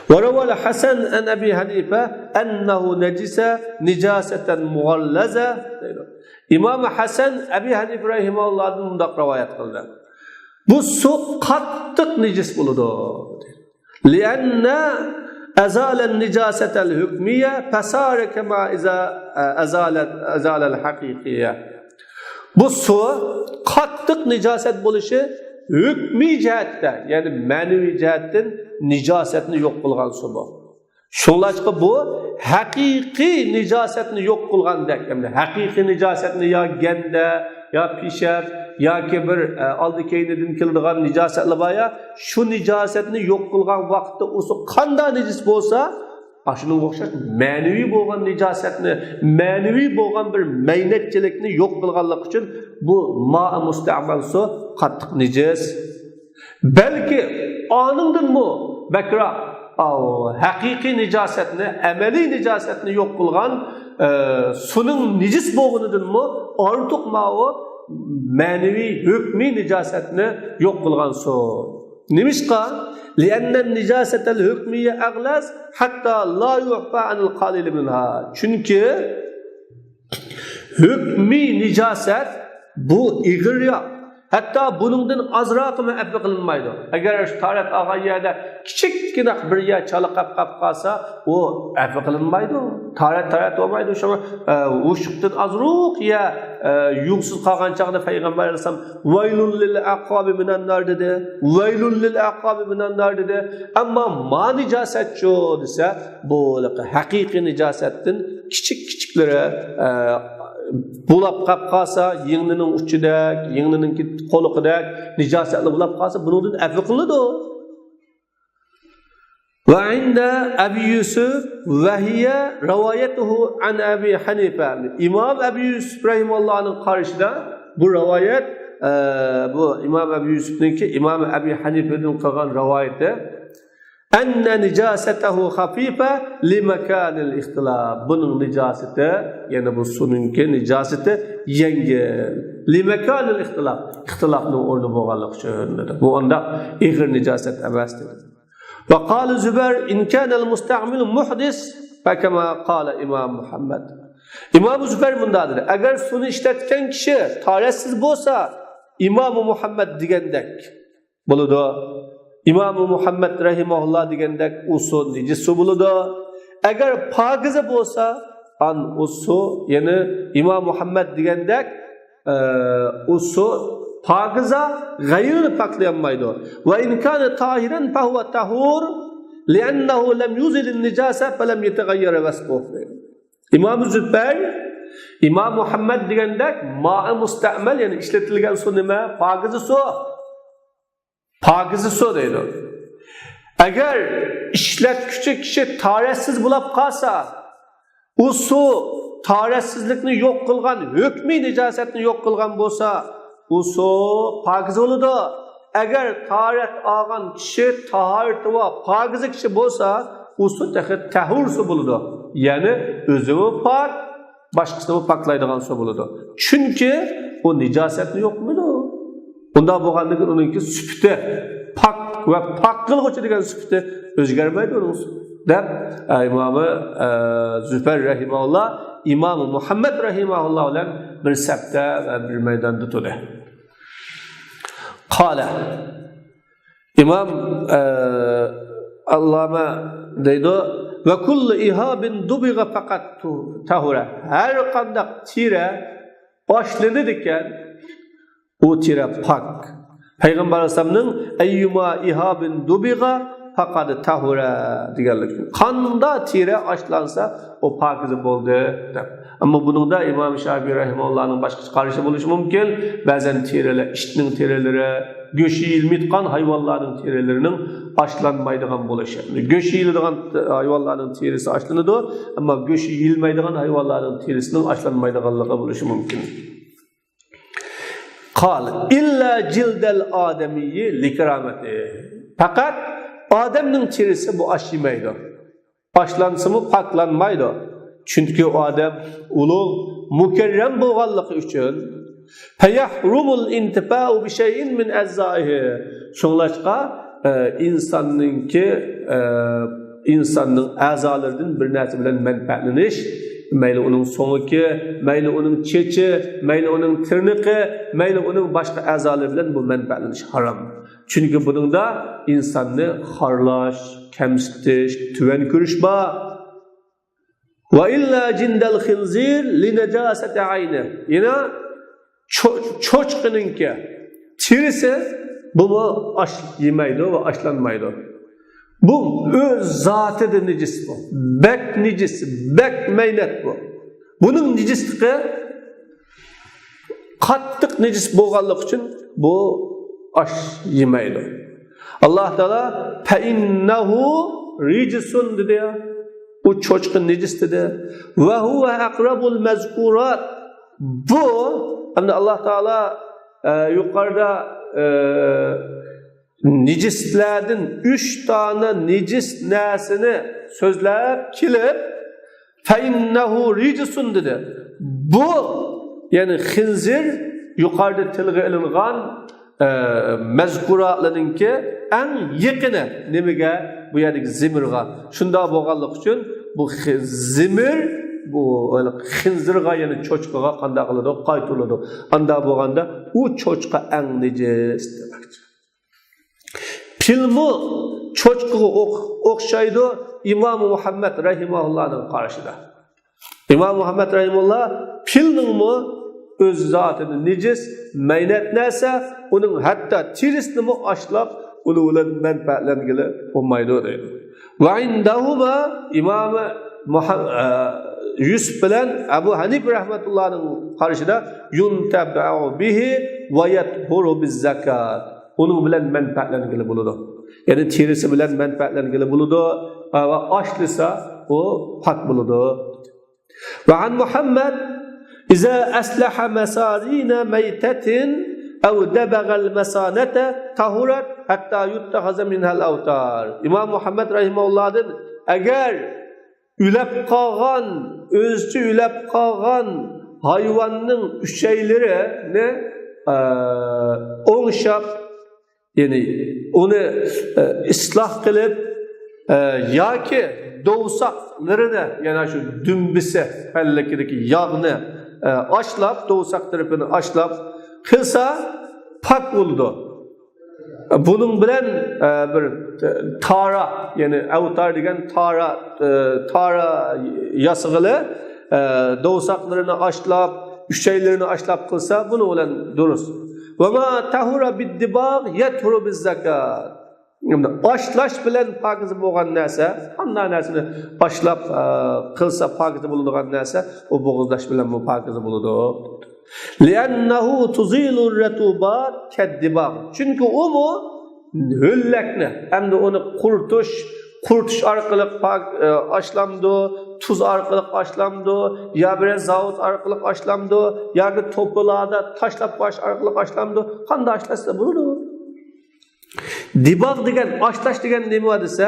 Wa rawal Hasan an Abi Hanifa annahu najisa nijasatan mughallaza. İmam Hasan Abi Hanifa rahimahullohdan bunday rivoyat qildi. Bu su qattiq nejis bo'ladi. Lianna azala an-nijasata al-hukmiyya fasara kama iza azala al-haqiqiyya. Bu su qattiq nijaset bo'lishi hukmiy jihatda, ya'ni ma'naviy jihatdan nijosatni yo'q qilgan su bu. Shunlashqa bu haqiqiy nijosatni yo'q qilgandek, ya'ni haqiqiy nijosatni yo ganda, yo pishab yoki bir oldi keynidan keladigan nijosatlar bor ya, shu nijosatni yo'q qilgan vaqtda u su qanday nejis bo'lsa, shunga o'xshash ma'naviy bo'lgan nijosatni, ma'naviy bo'lgan bir maynatchilikni yo'q qilganlik uchun bu ma'a musta'mal su qattiq nejis. Balki oningdan bu bakra haqiqiy nijosatni, amaliy nijosatni yo'q qilgan suning nejis bo'lganidanmi ortiq ma'u ma'naviy hukmiy nijosatni yo'q qilgan su. Nimişqa? Li'annen nicasetel hükmiye aglaz hatta la yuhfa anil qalil minha. Çünkü hükmi nicaset bu igir ya. Hatta bunundan azraqı müəffə qılınmaydı. Əgər tarat ağan yerdə kiçikkinə bir yer çalıqap qalsa, o əffə qılınmaydı. Tarat olmaydı. Şuna uşuqdan azruq ya yuğsuz qalğan çağda Peyğəmbər əleyhissalam "Vaylul lil aqabi minan nar" dedi. "Vaylul lil aqabi minan nar" dedi. Amma ma nicaset ço desa, bu haqiqiy nicasetdən kiçik-kiçiklere bulap qalsa, yığınının uçudak, yığınının qoluqdak, nicasetli bulap qalsa, bunun əfvi qılıdı. Ve inde Ebu Yusuf ve hiye rivayetuhu an Ebu Hanife. İmam Ebu Yusuf rahimahullah'ın karşısında bu rivayet, bu İmam Ebu Yusuf'unki İmam Ebu Hanife'nin kılgan rivayeti. Enne nicasetehu hafife li mekanil ihtilaf. Bunun nicaseti, yani bu sununki nicaseti yengil. Li mekanil ihtilaf. İhtilafının ordu boğalık şöyle. Bu onda ihir nicaset emestir. Ve kâle Zübeyir in kânel musta'mil muhdis fekema kâle İmam Muhammed. İmam Zübeyir bundadır. Eğer sunu işletken kişi tarihsiz bolsa İmam Muhammed digendek buludu. İmam Muhammed rahimahullah digendek usu nicis buludu. Eğer pakize bolsa an usu yani İmam Muhammed digendek usu pakiza gayrini paklayanmaydı. Ve in kâne tahiren fehuve tahur li'ennehu lem yuzilin nicase felem yetegayyere vesbuh. İmam Zübeyir İmam Muhammed digendek ma'i mustamel yani işletilgen su nime? Pakizi su. Pakizi su deydi. Eğer işlet küçük kişi tarihsiz bulap kalsa o su tarihsizlikini yok kılgan, hükmü nicasetini yok kılgan bolsa o su pakiz oludu. Eğer taharet ağan kişi tahareti ve pakizi kişi bolsa o su tahur su buludu. Yani özümü pak, başkasını paklaydıgan su buludu. Çünkü o nicasetini yok muydu? Onda boğanlıkın onunki süpte pak ve pakkılık uçu degen süpte özgermeydi onun su. Dep İmam-ı Zübeyir rahimahullah İmam-ı Muhammed rahimahullah ile bir septe ve bir meydanda tutudu. Kale İmam Allame deydi ve kullu ihabin dubiga fakat tahura. Her kandak tire başlanır iken o tire pak. Peygamber Aleyhisselam'ın eyyuma ihabin dubiga fakat tahura diyorlar. Kanda tire açlansa o pakize boldu. Ama bunun da İmam Şafii rahimahullah'ın başka karşı buluşu mümkün. Bazen tireler, iştinin tireleri, göşü ilmitkan hayvanların tirelerinin açlanmaydıgan buluşu. Göşü ildiğen hayvanların tiresi açlanıdı ama göşü ilmeydiğen hayvanların tiresinin açlanmaydıganlığı buluşu mümkün. Kal illa cildel ademiyyi likrameti. Fakat Adem'nin tirisi bu aşimaydı. Başlansın mı paklanmaydı. Çünkü o Adem ulu mükerrem boğallık için feyahrumul intifa'u bi şeyin min eczaihi. Şunlaşqa insanın azalarından bir narsa bilen menfaatlanish, mayli onun sonuki, mayli onun çeçi, mayli onun tırnıqı, mayli onun başka azaları bilen bu menfaatlanish haram. Çünkü bunun da insanı harlaş, kemsitiş, tüven kürüşba. Ve illa cindel khinzir li necaseti ayni. Yine çoçkınınki tirisi bunu aş yemeydi ve aşlanmaydı. Bu öz zatı da necis bu. Bek necis, bek meynet bu. Bunun necisliği kattık necis boğallık için bu aş yemeydi. Allah Teala feinnehu ricisun dedi ya. Bu çoçkın necis dedi. Ve huve akrabul mezkurat. Bu hani Allah Teala yukarıda necislerden 3 tane necis nesini sözleyip kilip feinnehu ricisun dedi. Bu yani khinzir yukarıda tilgı ilingan mezkuralarınki en yakını nemiga bu yerdeki zimirga. Şunda boğanlık için bu zimir bu öyle xinzirga yani çoçkaga qanda qiladi, qaytıladi. Anda boğanda u çoçka en necis demektir. Pilmi çoçkaga okşaydı İmam Muhammed rahimahullah'ın karşıda. İmam Muhammed rahimahullah pilning mi öz zatını necis meynat nasa onun hatta tirisini mi aşlap ulan menfaatlangili olmaydı deydi. Ve indahuma İmam Yusuf bilen Abu Hanif rahmetullah'ın karşıda yuntaba'u bihi ve yathuru biz zakat. Onun bilen menfaatlangili buludu. Yani tirisi bilen menfaatlangili buludu ve aşlısa o pak buludu. Ve an Muhammed İza aslaha masarina meytetin ev debagal mesanete tahurat hatta yuttahaza minhal avtar. İmam Muhammed rahimahullah'ın eğer ülep qalğan, özçü ülep qalğan hayvanın şeyleri ne oңşap yani onu ıslah qilib yoki doğusaklarını yani şu dümbisi pellekideki yağını aşlap, doğusak tarafını aşlap kılsa pak buldu. Bunun bilen bir tara yani avtar degen tara yasıgılı doğusaklarını aşlap, şeylerini aşlap kılsa bunu olan duruz. Ve ma tahura bid-dibag yathuru biz-zakat. Aşlaş bilen pakiz bo'lgan narsa, qanday narsani aşlab qilsa pakiz bo'ladigan narsa, o bo'g'izlash bilan bu pakiz bo'ladi. Li'annahu tuzilu ar-ratubat kad-dibag. Chunki u mu hüllakni, hamda uni quritish orqali aşlamdı, tuz orqali aşlamdı, ya bir zavut orqali aşlamdı, yoki to'pilarda tashlab qo'yish orqali aşlamdı. Qanday ashlasa bo'ladi? Dibag degan, aşlash degan nima desa,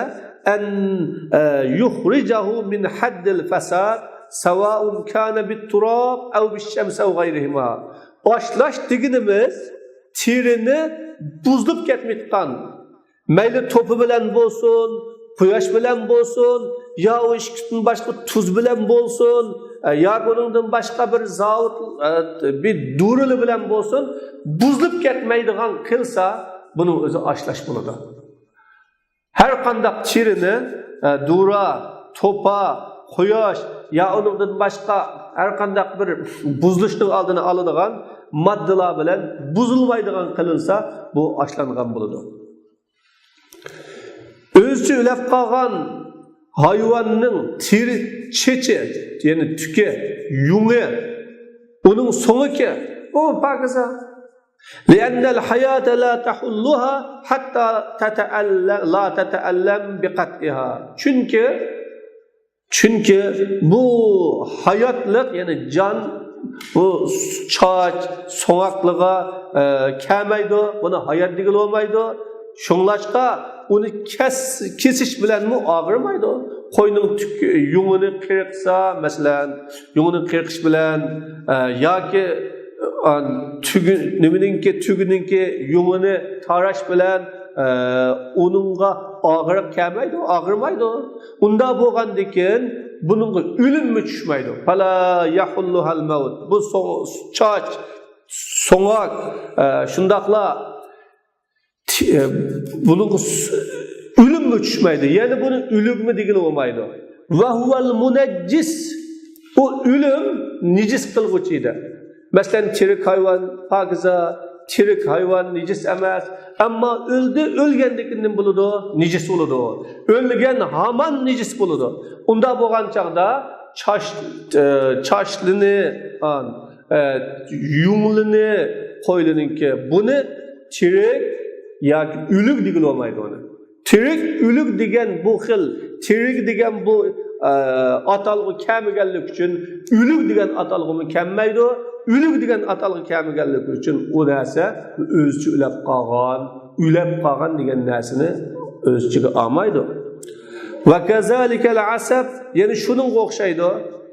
an yukhrijahu min haddil fasad sawa'un kana bit-turab aw bish-shams aw ghayrihima. Aşlash deganimiz terini buzlab ketmayotgan. Mayli to'pi bilan bo'lsin, quyosh bilan bo'lsin, yo ishqitdan boshqa tuz bilan bo'lsin, yo buningdan boshqa bir zavut bir durili bilan bo'lsin, buzlab ketmaydigan qilsa bunun özü aşlaş buludu. Her kandak çirini, dura, topa, koyaş ya onundan başka her kandak bir buzluşun aldığını alıdığan maddeler bilen buzulmaydıgan kılınsa bu aşlangan buludu. Özcü ülef kalgan hayvanın tiri çeçi yani tüke, yungu onun sonu ki o pakıza لأن الحياة لا تحلها حتى لا تتألم بقطعها. Çünkü bu hayatlık yani can bu çaç, soğaklığa kelmeydi, buna hayat değil olmaydı. Şunlaşka onu kesiş bilen mi ağırmaydı? Koyunun yungunu kırıksa mesela yungunu kırıkış bilen ya ki tügününki yungunu taraş bilen onunla ağırıp kelmeydi, ağırmaydı. Unda boğandikin bununla ölüm mü düşmeydi? Fala yahulluhal mevt. Bu çaç, soğak, şundakla bunun ölüm mü düşmeydi? Yani bunun ölüm mü değil olmaydı? Ve huvel muneccis. O ölüm nicis kılgıçıydı. Mesela çirik hayvan pakiza, çirik hayvan nicis emas. Ama öldü, ölgendikinden buludu, nicis buludu. Ölgen haman nicis buludu. Onda boğan çağda çaşlını, yumlunu koyulunun ki bunu çirik ya ülük digil olmaydı onu. Çirik ülük digen bu xil, çirik digen bu atalgı kemigellik için ülük digen atalgı mükemmeydi. Ülük digen atalgı kemigellik için o neyse özçü ülep qalğan digen neysini özçüge almaydı. Ve kezalikel asab yani şunun oxşaydı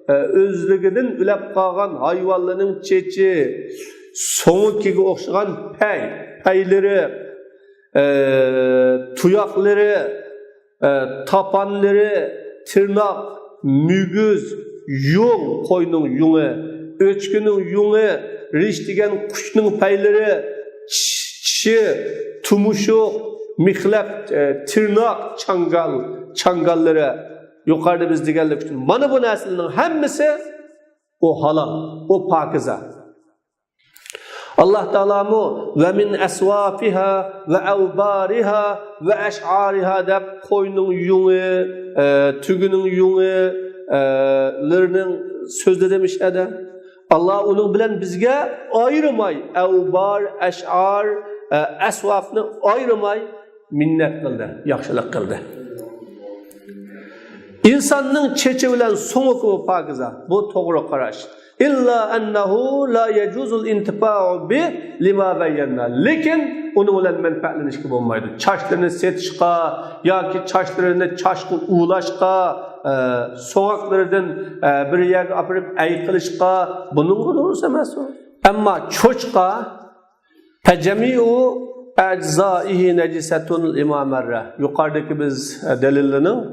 özlügünün ülep qalğan hayvanlarının çeçi soğuk gibi oxşagan payları, tuyakları, tapanları, tırnak, mügüz, yung, koyunun yungu, öçkünün yungu, riş degen kuşnun payları, çi, tumuşuk, mihlep, tırnak, çangalları, yukarıda biz degenlik için. Mana bu neslinin hemmisi o halal, o pakize. Allah Teala mı ve min esvafiha ve evbariha ve eş'ariha dep koyunun yungu, tügünün yungu, lırının sözde demiş ede. Allah onun bilen bizge ayrımay, evbar, eş'ar, esvafını ayrımay minnet kıldı, yaxşılık kıldı. İnsanın çeçe bilen sonu kumu pakiza, bu doğru karaş. İlla ennehu la yecuzul intifa'u bi lima beyyenna. Lekin onu bilen menfaatleniş gibi olmaydı. Çaşlarını setişka, ya ki çaşlarını çaşkı uğulaşka, soğaklardan bir yer apırıp eykılışka, bunun olursa emas o. Ama çoçka, fecemi'u eczaihi necisetun imamerre. Yukarıdaki biz delilinin,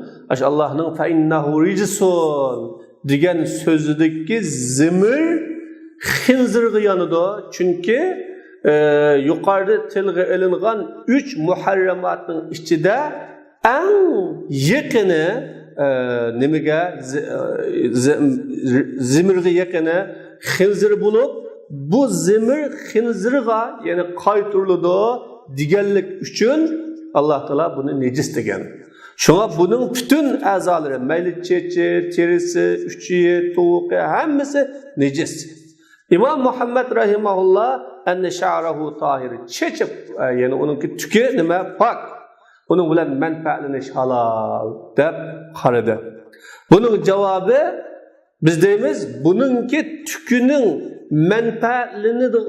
Allah'ın fe innehu ricisun degan sözüdeki zimir xinzirga yanıdı. Çünkü yukarıda tilga ilingan 3 muharramatın içinde en yakını nimege zimirga yakını xinzir bulup bu zimir xinzirga yani qaytırılıdı deganlik üçün Allah Teala bunu necis degan. Şuna bunun bütün azaları, meyli çeçi, terisi, üçüye, tuğuqi, hemmisi necis. İmam Muhammed rahimahullah enne şa'rahu tahiri. Çeçip, yani onunki tükü nime pak. Onun bilen menfaatleniş halal deb qaradı. Bunun cevabı biz deymiz, bununki tükünün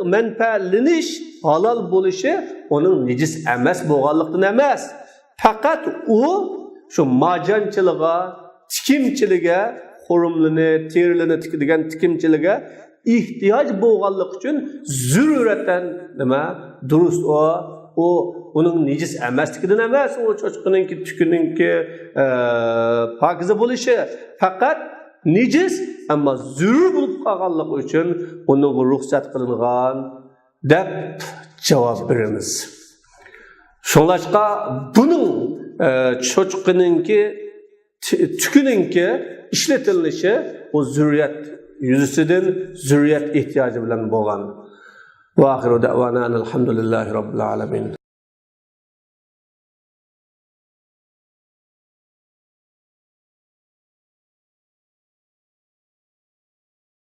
menfaatleniş halal buluşu onun necis emas boğallıktan emas. Fakat o şu macançılığa, tikimçiliğe, xurumlini, terilini tikdigen tikimçiliğe ihtiyaç boğallık için zürüreten nima durust o onun necis emasligidan emas, o çocuğununki tükününki pakize buluşu. Fakat necis ama zürür bulup qalganlık için onun ruhsat kılıngan deb cevap verimiz. Şolaşqa bunun çocuğununki tükününki işletilişi o zürriyet yüzüsüden zürriyet ihtiyacı bilen boğan. Ve ahiru da'vana elhamdülillahi rabbil alamin.